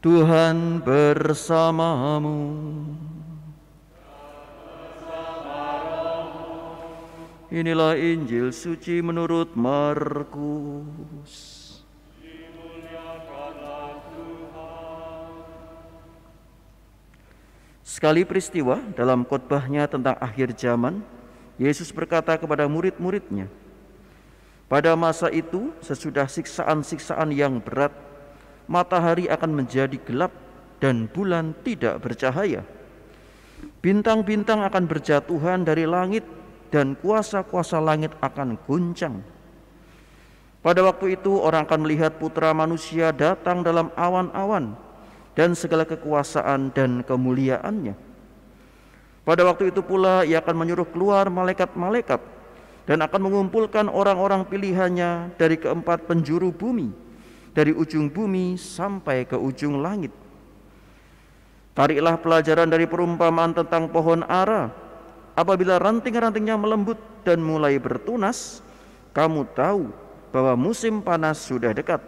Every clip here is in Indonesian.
Tuhan bersamamu. Inilah Injil suci menurut Markus. Sekali peristiwa dalam khotbahnya tentang akhir zaman, Yesus berkata kepada murid-muridnya, pada masa itu sesudah siksaan-siksaan yang berat, matahari akan menjadi gelap dan bulan tidak bercahaya. Bintang-bintang akan berjatuhan dari langit dan kuasa-kuasa langit akan guncang. Pada waktu itu orang akan melihat Putra Manusia datang dalam awan-awan dan segala kekuasaan dan kemuliaannya. Pada waktu itu pula ia akan menyuruh keluar malaikat-malaikat dan akan mengumpulkan orang-orang pilihannya dari keempat penjuru bumi, dari ujung bumi sampai ke ujung langit. Tariklah pelajaran dari perumpamaan tentang pohon ara. Apabila ranting-rantingnya melembut dan mulai bertunas, kamu tahu bahwa musim panas sudah dekat.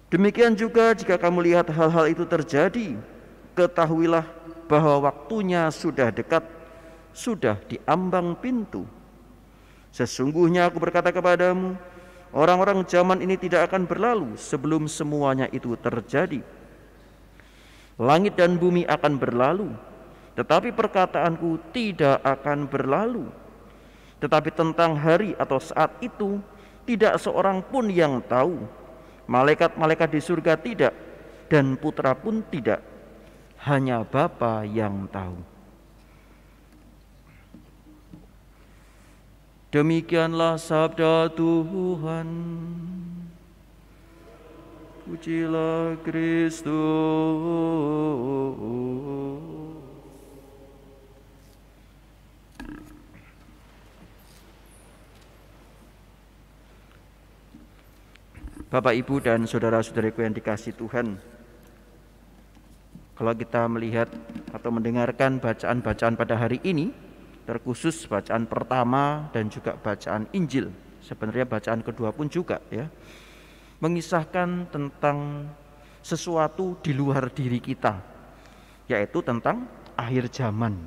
Demikian juga jika kamu lihat hal-hal itu terjadi, ketahuilah bahwa waktunya sudah dekat, sudah di ambang pintu. Sesungguhnya aku berkata kepadamu, orang-orang zaman ini tidak akan berlalu sebelum semuanya itu terjadi. Langit dan bumi akan berlalu, tetapi perkataanku tidak akan berlalu. Tetapi tentang hari atau saat itu, tidak seorang pun yang tahu. Malaikat-malaikat di surga tidak, dan Putra pun tidak, hanya Bapa yang tahu. Demikianlah sabda Tuhan. Pujilah Kristus. Bapak, Ibu, dan saudara-saudariku yang dikasihi Tuhan, kalau kita melihat atau mendengarkan bacaan-bacaan pada hari ini, terkhusus bacaan pertama dan juga bacaan Injil, sebenarnya bacaan kedua pun juga ya, mengisahkan tentang sesuatu di luar diri kita, yaitu tentang akhir zaman.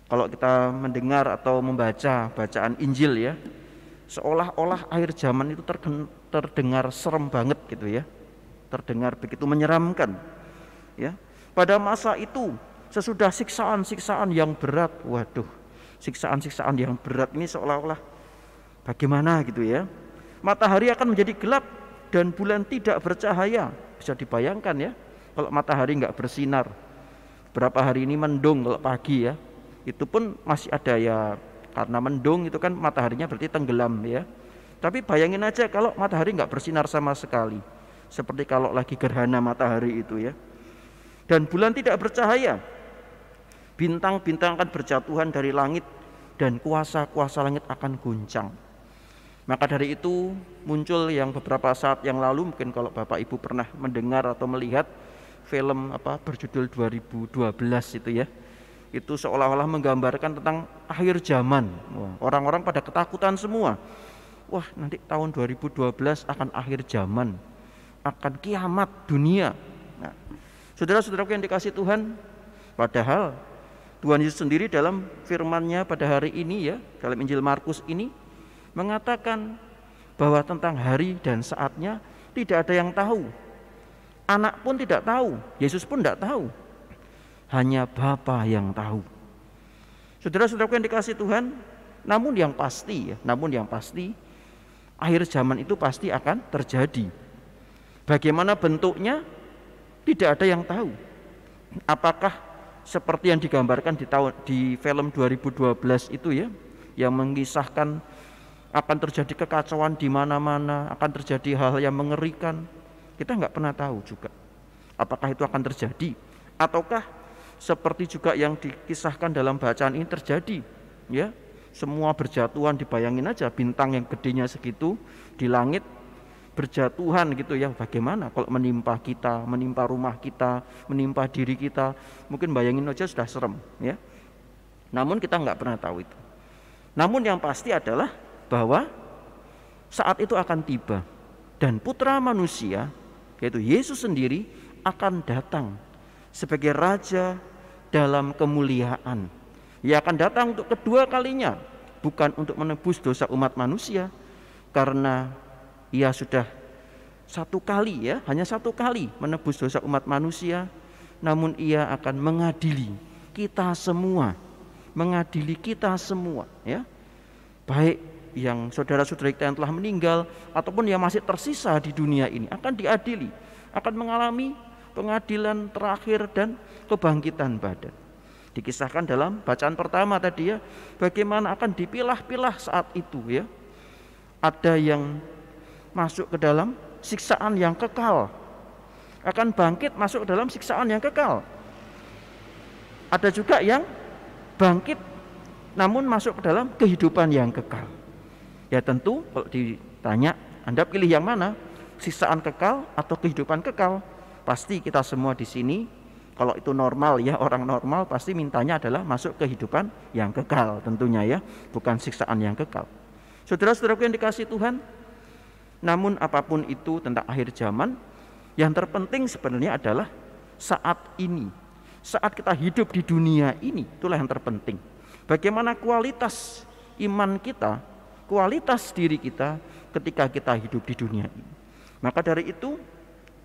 Kalau kita mendengar atau membaca bacaan Injil ya, seolah-olah akhir zaman itu terdengar serem banget gitu ya, terdengar begitu menyeramkan ya. Pada masa itu sesudah siksaan-siksaan yang berat, waduh, siksaan-siksaan yang berat ini seolah-olah bagaimana gitu ya. Matahari akan menjadi gelap dan bulan tidak bercahaya. Bisa dibayangkan ya, kalau matahari nggak bersinar, berapa hari ini mendung kalau pagi ya, itu pun masih ada ya, karena mendung itu kan mataharinya berarti tenggelam ya. Tapi bayangin aja kalau matahari nggak bersinar sama sekali, seperti kalau lagi gerhana matahari itu ya. Dan bulan tidak bercahaya, bintang-bintang akan berjatuhan dari langit dan kuasa-kuasa langit akan guncang. Maka dari itu muncul yang beberapa saat yang lalu, mungkin kalau Bapak Ibu pernah mendengar atau melihat film berjudul 2012 itu ya, itu seolah-olah menggambarkan tentang akhir zaman. Orang-orang pada ketakutan semua. Wah, nanti tahun 2012 akan akhir zaman, akan kiamat dunia. Nah, saudara-saudaraku yang dikasihi Tuhan, padahal Tuhan Yesus sendiri dalam firman-Nya pada hari ini ya, dalam Injil Markus ini mengatakan bahwa tentang hari dan saatnya tidak ada yang tahu. Anak pun tidak tahu, Yesus pun tidak tahu. Hanya Bapa yang tahu. Saudara-saudaraku yang dikasihi Tuhan, namun yang pasti akhir zaman itu pasti akan terjadi. Bagaimana bentuknya tidak ada yang tahu. Apakah seperti yang digambarkan di film 2012 itu ya, yang mengisahkan akan terjadi kekacauan di mana-mana, akan terjadi hal yang mengerikan. Kita nggak pernah tahu juga apakah itu akan terjadi, ataukah seperti juga yang dikisahkan dalam bacaan ini terjadi ya, semua berjatuhan. Dibayangin aja bintang yang gedenya segitu di langit berjatuhan gitu ya. Bagaimana kalau menimpa kita, menimpa rumah kita, menimpa diri kita, mungkin bayangin aja sudah serem ya. Namun kita nggak pernah tahu itu. Namun yang pasti adalah bahwa saat itu akan tiba dan Putra Manusia yaitu Yesus sendiri akan datang sebagai Raja dalam kemuliaan. Ia akan datang untuk kedua kalinya, bukan untuk menebus dosa umat manusia, karena ia sudah satu kali, hanya satu kali menebus dosa umat manusia, namun ia akan mengadili kita semua, baik yang saudara-saudara kita yang telah meninggal ataupun yang masih tersisa di dunia ini akan diadili, akan mengalami pengadilan terakhir dan kebangkitan badan. Dikisahkan dalam bacaan pertama tadi, bagaimana akan dipilah-pilah saat itu, Ada yang masuk ke dalam siksaan yang kekal, akan bangkit masuk ke dalam siksaan yang kekal. Ada juga yang bangkit namun masuk ke dalam kehidupan yang kekal. Ya tentu kalau ditanya, Anda pilih yang mana? Siksaan kekal atau kehidupan kekal? Pasti kita semua di sini, kalau itu normal, orang normal pasti mintanya adalah masuk kehidupan yang kekal tentunya, bukan siksaan yang kekal. Saudara-saudaraku yang dikasihi Tuhan, namun apapun itu tentang akhir zaman, yang terpenting sebenarnya adalah saat ini. Saat kita hidup di dunia ini, itulah yang terpenting. Bagaimana kualitas iman kita, kualitas diri kita ketika kita hidup di dunia ini. Maka dari itu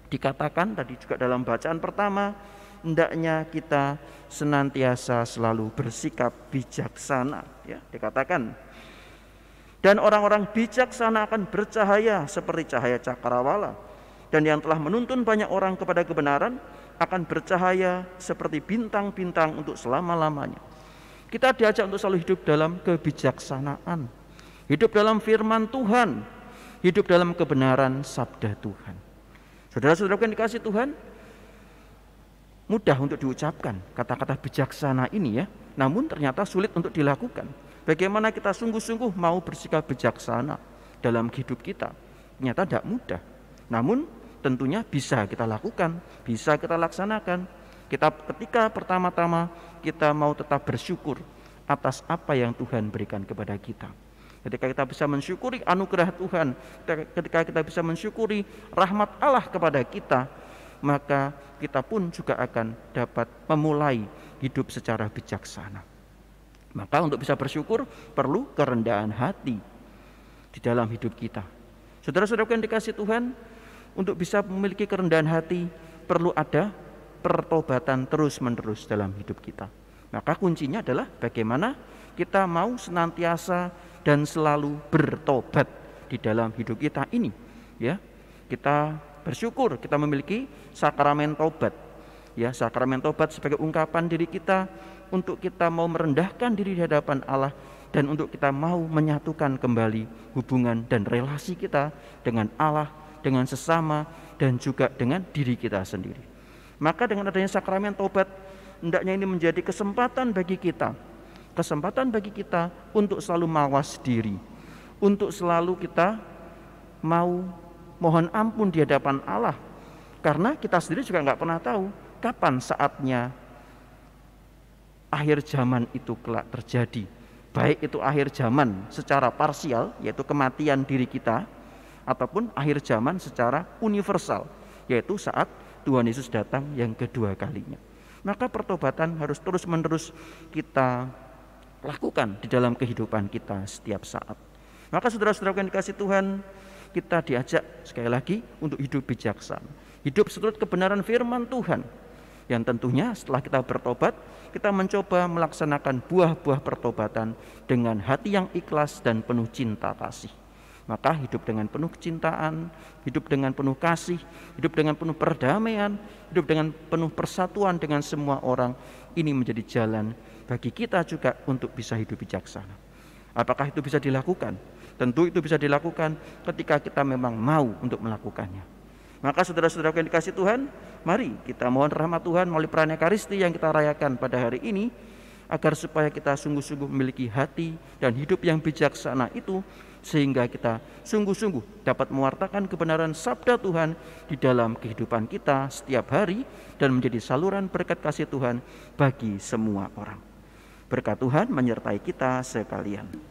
dikatakan tadi juga dalam bacaan pertama, hendaknya kita senantiasa selalu bersikap bijaksana, dikatakan. Dan orang-orang bijaksana akan bercahaya seperti cahaya cakrawala, dan yang telah menuntun banyak orang kepada kebenaran akan bercahaya seperti bintang-bintang untuk selama-lamanya. Kita diajak untuk selalu hidup dalam kebijaksanaan, hidup dalam firman Tuhan, hidup dalam kebenaran sabda Tuhan. Saudara-saudara yang dikasihi Tuhan, mudah untuk diucapkan kata-kata bijaksana ini, namun ternyata sulit untuk dilakukan. Bagaimana kita sungguh-sungguh mau bersikap bijaksana dalam hidup kita, ternyata tidak mudah. Namun tentunya bisa kita lakukan, bisa kita laksanakan. Ketika pertama-tama kita mau tetap bersyukur atas apa yang Tuhan berikan kepada kita. Ketika kita bisa mensyukuri anugerah Tuhan, ketika kita bisa mensyukuri rahmat Allah kepada kita, maka kita pun juga akan dapat memulai hidup secara bijaksana. Maka untuk bisa bersyukur perlu kerendahan hati di dalam hidup kita. Saudara-saudara yang dikasihi Tuhan, untuk bisa memiliki kerendahan hati perlu ada pertobatan terus-menerus dalam hidup kita. Maka kuncinya adalah bagaimana kita mau senantiasa dan selalu bertobat di dalam hidup kita ini. Kita bersyukur kita memiliki sakramen tobat. Sakramen tobat sebagai ungkapan diri kita untuk kita mau merendahkan diri di hadapan Allah dan untuk kita mau menyatukan kembali hubungan dan relasi kita dengan Allah, dengan sesama, dan juga dengan diri kita sendiri. Maka dengan adanya sakramen tobat, hendaknya ini menjadi kesempatan bagi kita untuk selalu mawas diri, untuk selalu kita mau mohon ampun di hadapan Allah, karena kita sendiri juga nggak pernah tahu kapan saatnya akhir zaman itu kelak terjadi. Baik itu akhir zaman secara parsial, yaitu kematian diri kita, ataupun akhir zaman secara universal, yaitu saat Tuhan Yesus datang yang kedua kalinya. Maka pertobatan harus terus-menerus kita lakukan di dalam kehidupan kita setiap saat. Maka saudara-saudara yang dikasihi Tuhan, kita diajak sekali lagi untuk hidup bijaksana, hidup seturut kebenaran firman Tuhan, yang tentunya setelah kita bertobat, kita mencoba melaksanakan buah-buah pertobatan dengan hati yang ikhlas dan penuh cinta kasih. Maka hidup dengan penuh kecintaan, hidup dengan penuh kasih, hidup dengan penuh perdamaian, hidup dengan penuh persatuan dengan semua orang, ini menjadi jalan bagi kita juga untuk bisa hidup bijaksana. Apakah itu bisa dilakukan? Tentu itu bisa dilakukan ketika kita memang mau untuk melakukannya. Maka saudara-saudara yang dikasihi Tuhan, mari kita mohon rahmat Tuhan melalui perayaan Ekaristi yang kita rayakan pada hari ini, agar supaya kita sungguh-sungguh memiliki hati dan hidup yang bijaksana itu, sehingga kita sungguh-sungguh dapat mewartakan kebenaran sabda Tuhan di dalam kehidupan kita setiap hari dan menjadi saluran berkat kasih Tuhan bagi semua orang. Berkat Tuhan menyertai kita sekalian.